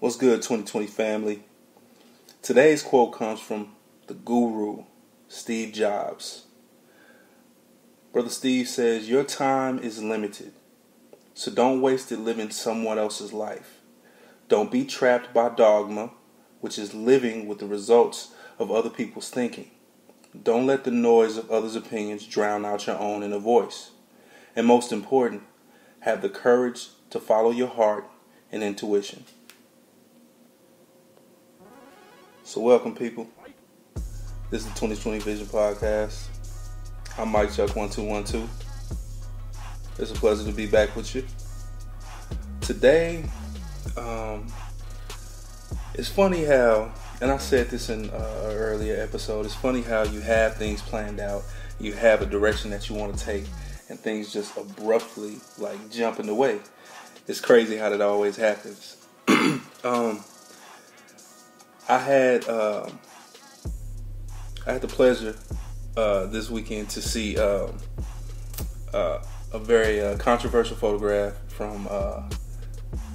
What's good, 2020 family? Today's quote comes from the guru, Steve Jobs. Brother Steve says, "Your time is limited, so don't waste it living someone else's life. Don't be trapped by dogma, which is living with the results of other people's thinking. Don't let the noise of others' opinions drown out your own inner voice. And most important, have the courage to follow your heart and intuition." So welcome, people. This is the 2020 Vision Podcast. I'm Mike Chuck 1212. It's a pleasure to be back with you. Today, it's funny how, and I said this in an earlier episode, it's funny how you have things planned out, you have a direction that you want to take, and things just abruptly jump in the way. It's crazy how that always happens. I had the pleasure this weekend to see a very controversial photograph from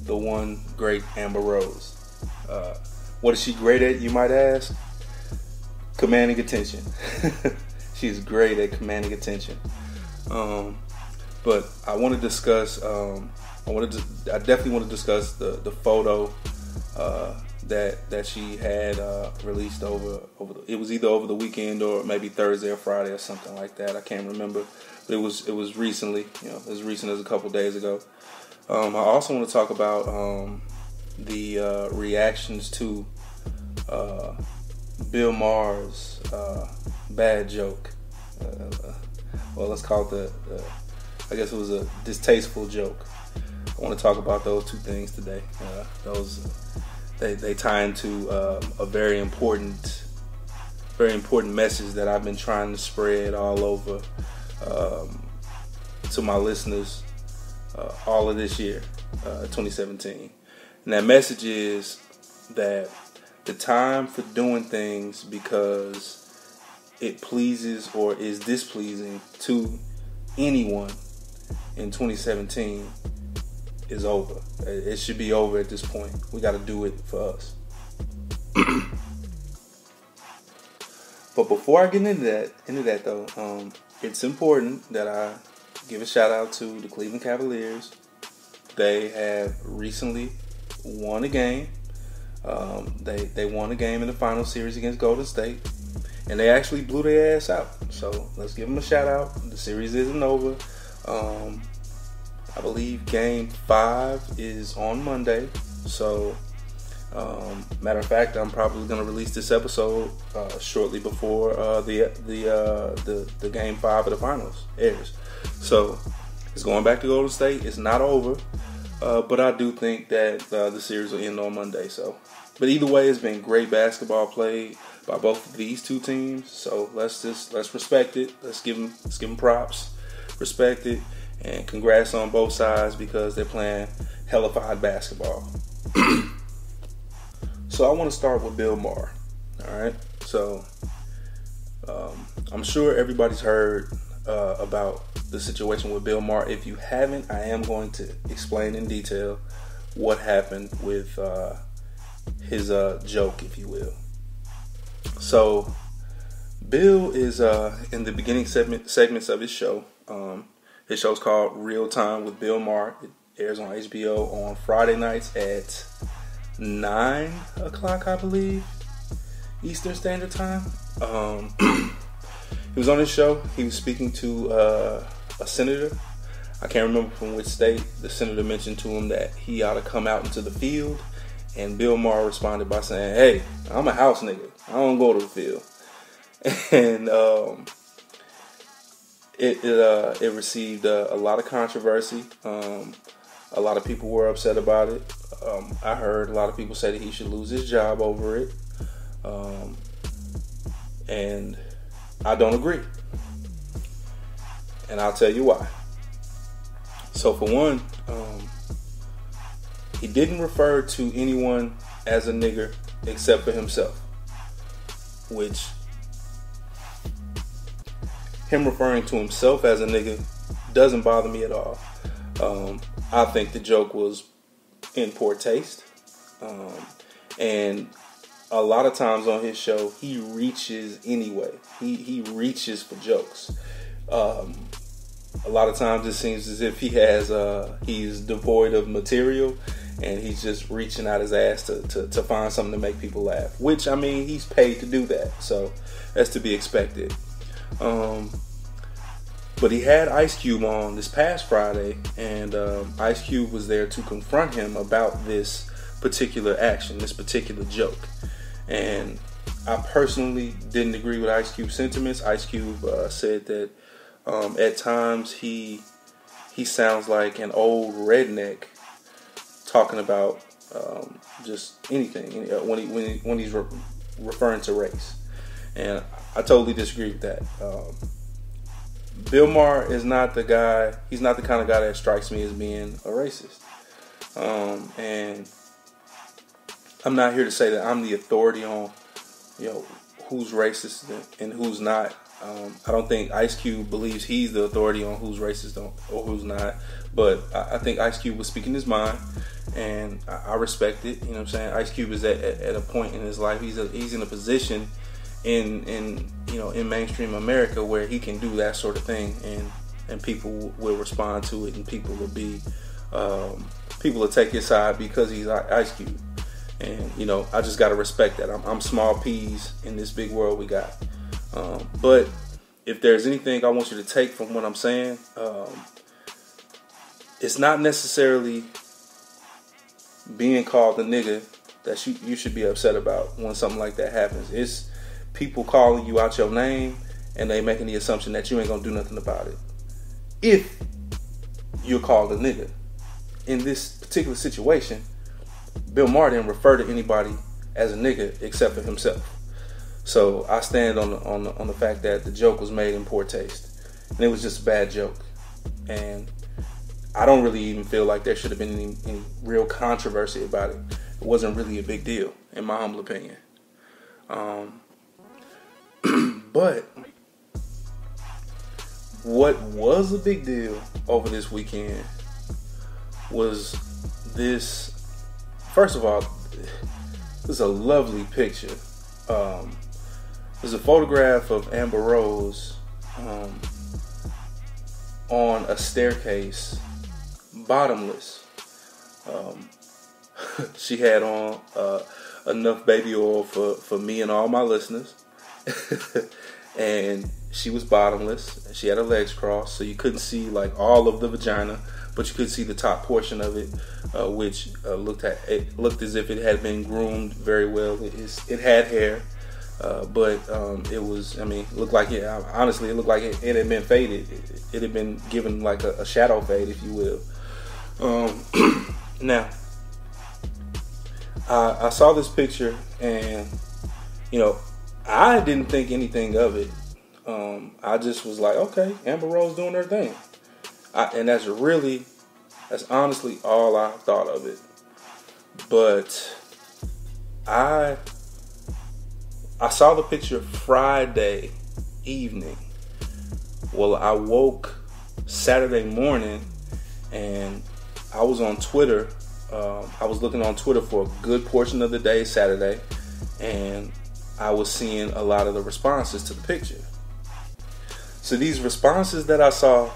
the one great Amber Rose. What is she great at, you might ask? Commanding attention. She's great at commanding attention. But I want to discuss. I definitely want to discuss the photo that she had released it was either over the weekend or maybe Thursday or Friday or something like that. I can't remember, but it was recently, as recent as a couple days ago. I also want to talk about the reactions to Bill Maher's bad joke. Well, let's call it I guess it was a distasteful joke. I want to talk about those two things today. They tie into a very important message that I've been trying to spread all over to my listeners all of this year, 2017. And that message is that the time for doing things because it pleases or is displeasing to anyone in 2017 is over. It should be over at this point. We got to do it for us. But before I get into that though, it's important that I give a shout out to the Cleveland Cavaliers. They have recently won a game. They won a game in the final series against Golden State, and they actually blew their ass out. So let's give them a shout out. The series isn't over. I believe Game 5 is on Monday. So, matter of fact, I'm probably going to release this episode shortly before the Game 5 of the finals airs. So, it's going back to Golden State. It's not over, but I do think that the series will end on Monday. So, but either way, it's been great basketball played by both of these two teams. So let's respect it. Let's give them props, respect it. And congrats on both sides because they're playing hellified basketball. So I want to start with Bill Maher. All right. So I'm sure everybody's heard about the situation with Bill Maher. If you haven't, I am going to explain in detail what happened with his joke, if you will. So Bill is in the beginning segments of his show. His show's called Real Time with Bill Maher. It airs on HBO on Friday nights at 9 o'clock, I believe, Eastern Standard Time. He was on his show. He was speaking to a senator. I can't remember from which state. The senator mentioned to him that he ought to come out into the field. And Bill Maher responded by saying, "Hey, I'm a house nigga. I don't go to the field." And It received a lot of controversy. A lot of people were upset about it. I heard a lot of people say that he should lose his job over it. And I don't agree. And I'll tell you why. So for one, he didn't refer to anyone as a nigger except for himself, which him referring to himself as a nigga doesn't bother me at all. I think the joke was in poor taste. And a lot of times on his show, he reaches anyway. He reaches for jokes. A lot of times it seems as if he's devoid of material, and he's just reaching out his ass to find something to make people laugh. Which, I mean, he's paid to do that, so that's to be expected. But he had Ice Cube on this past Friday, and Ice Cube was there to confront him about this particular action, this particular joke. And I personally didn't agree with Ice Cube's sentiments. Ice Cube said that at times he sounds like an old redneck talking about just anything when he's referring to race. And I totally disagree with that. Bill Maher is not the guy. He's not the kind of guy that strikes me as being a racist. And I'm not here to say that I'm the authority on, who's racist and who's not. I don't think Ice Cube believes he's the authority on who's racist or who's not. But I think Ice Cube was speaking his mind, and I respect it. You know what I'm saying? Ice Cube is at a point in his life. He's in a position in mainstream America where he can do that sort of thing, and people will respond to it, and people will take his side because he's Ice Cube. And I just gotta respect that. I'm small peas in this big world we got. But if there's anything I want you to take from what I'm saying, it's not necessarily being called a nigga that you should be upset about when something like that happens. It's people calling you out your name, and they making the assumption that you ain't gonna do nothing about it. If you're called a nigga, in this particular situation, Bill Maher didn't refer to anybody as a nigga except for himself. So I stand on the fact that the joke was made in poor taste, and it was just a bad joke. And I don't really even feel like there should have been any real controversy about it. It wasn't really a big deal, in my humble opinion. But what was a big deal over this weekend was this. First of all, this is a lovely picture. There's a photograph of Amber Rose on a staircase, bottomless. She had on enough baby oil for me and all my listeners. And she was bottomless. She had her legs crossed, so you couldn't see like all of the vagina, but you could see the top portion of it, which looked as if it had been groomed very well. It had hair, but it was. I mean, looked like it. Honestly, it looked like it had been faded. It had been given like a shadow fade, if you will. Now, I saw this picture, and I didn't think anything of it. I just was like, okay, Amber Rose doing her thing. And that's honestly all I thought of it. But I saw the picture Friday evening. Well, I woke Saturday morning, and I was on Twitter. I was looking on Twitter for a good portion of the day Saturday, and I was seeing a lot of the responses to the picture. So these responses that I saw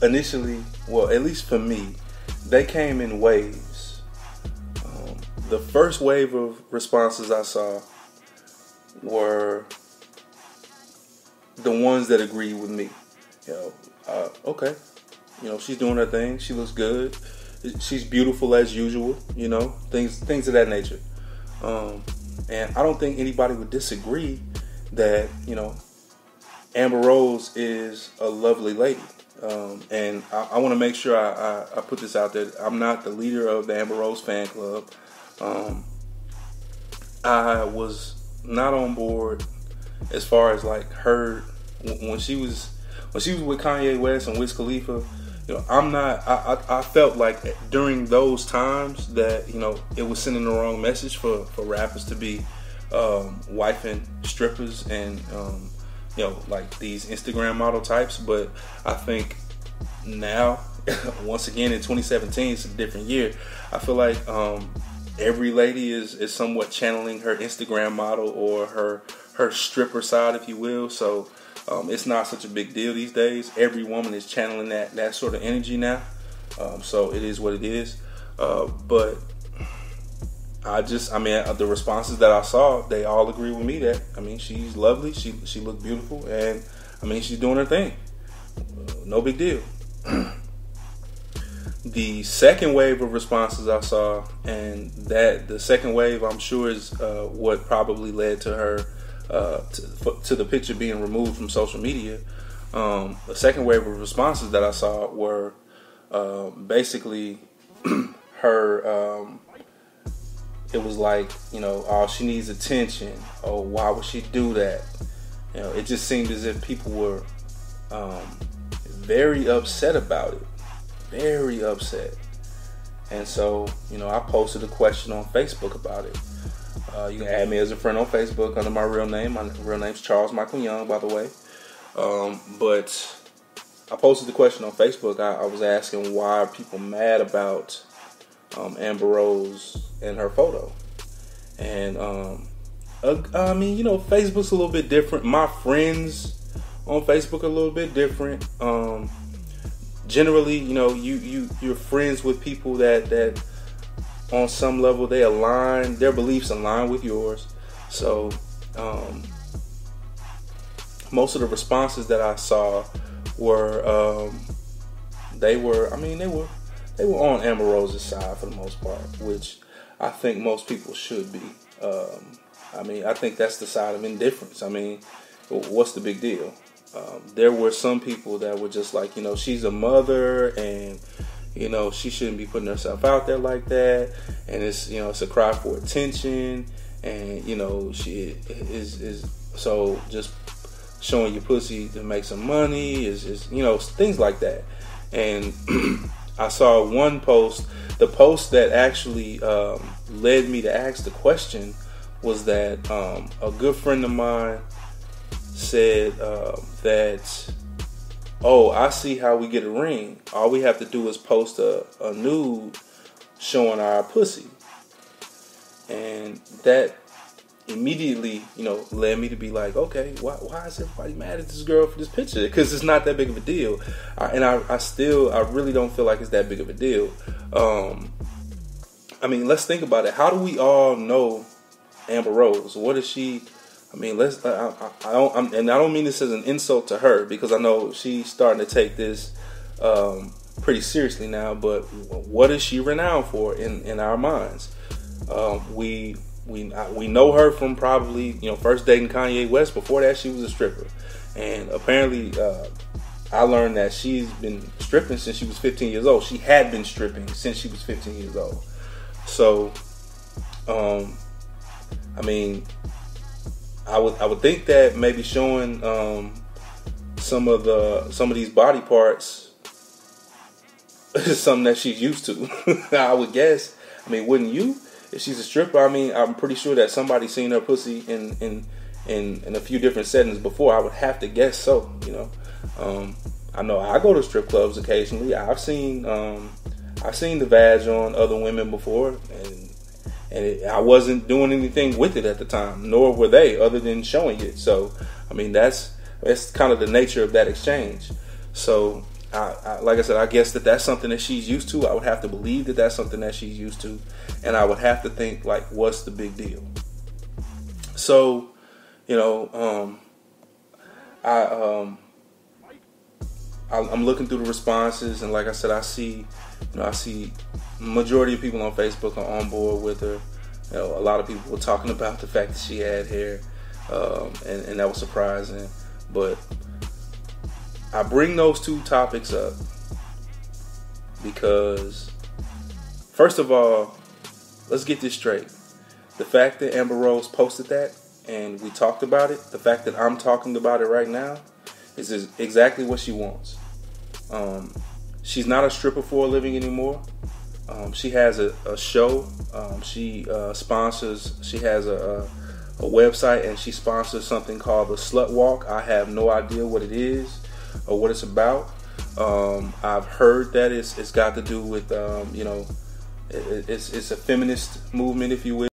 initially, well, at least for me, they came in waves. The first wave of responses I saw were the ones that agreed with me. Okay, she's doing her thing. She looks good. She's beautiful as usual. Things of that nature. And I don't think anybody would disagree that Amber Rose is a lovely lady. And I want to make sure I put this out there. I'm not the leader of the Amber Rose fan club. I was not on board as far as like her when she was with Kanye West and Wiz Khalifa. I felt like during those times that it was sending the wrong message for rappers to be wifing strippers and like these Instagram model types. But I think now, once again in 2017, it's a different year. I feel like every lady is somewhat channeling her Instagram model or her stripper side, if you will. So it's not such a big deal these days. Every woman is channeling that sort of energy now. So it is what it is. But the responses that I saw, they all agree with me that, she's lovely. She looked beautiful, and she's doing her thing. No big deal. The second wave of responses I saw, and that the second wave, I'm sure, is what probably led to her to the picture being removed from social media. The second wave of responses that I saw were basically her. It was like, oh, she needs attention. Oh, why would she do that? It just seemed as if people were very upset about it. Very upset. And so, I posted a question on Facebook about it. You can add me as a friend on Facebook under my real name. My real name's Charles Michael Young, by the way. But I posted the question on Facebook. I was asking, why are people mad about Amber Rose and her photo? And Facebook's a little bit different. My friends on Facebook are a little bit different. Generally, you're friends with people that on some level their beliefs align with yours. So most of the responses that I saw were they were on Amber Rose's side for the most part, which I think most people should be. I think that's the side of indifference. What's the big deal? There were some people that were just like, she's a mother, and she shouldn't be putting herself out there like that, and it's it's a cry for attention, and she is so just showing your pussy to make some money is things like that. And I saw one post. The post that actually led me to ask the question was that a good friend of mine said that, oh, I see how we get a ring. All we have to do is post a nude showing our pussy. And that immediately, led me to be like, okay, why is everybody mad at this girl for this picture? Because it's not that big of a deal. I really don't feel like it's that big of a deal. Let's think about it. How do we all know Amber Rose? What is she? I don't mean this as an insult to her, because I know she's starting to take this pretty seriously now. But what is she renowned for in our minds? We know her from probably first dating Kanye West. Before that, she was a stripper, and apparently I learned that she's been stripping since she was 15 years old. She had been stripping since she was 15 years old. So, I would think that maybe showing some of these body parts is something that she's used to. I would guess. Wouldn't you? If she's a stripper, I'm pretty sure that somebody's seen her pussy in a few different settings before. I would have to guess so. I know I go to strip clubs occasionally. I've seen the vag on other women before, and I wasn't doing anything with it at the time, nor were they, other than showing it. So, that's kind of the nature of that exchange. So, I like I said, I guess that's something that she's used to. I would have to believe that that's something that she's used to, and I would have to think, like, what's the big deal? So, I'm looking through the responses, and like I said, I see majority of people on Facebook are on board with her. A lot of people were talking about the fact that she had hair, and that was surprising. But I bring those two topics up because, first of all, let's get this straight. The fact that Amber Rose posted that and we talked about it, the fact that I'm talking about it right now, is exactly what she wants. She's not a stripper for a living anymore. She has a show. She sponsors. She has a website, and she sponsors something called the Slut Walk. I have no idea what it is or what it's about. I've heard that it's got to do with It's a feminist movement, if you will.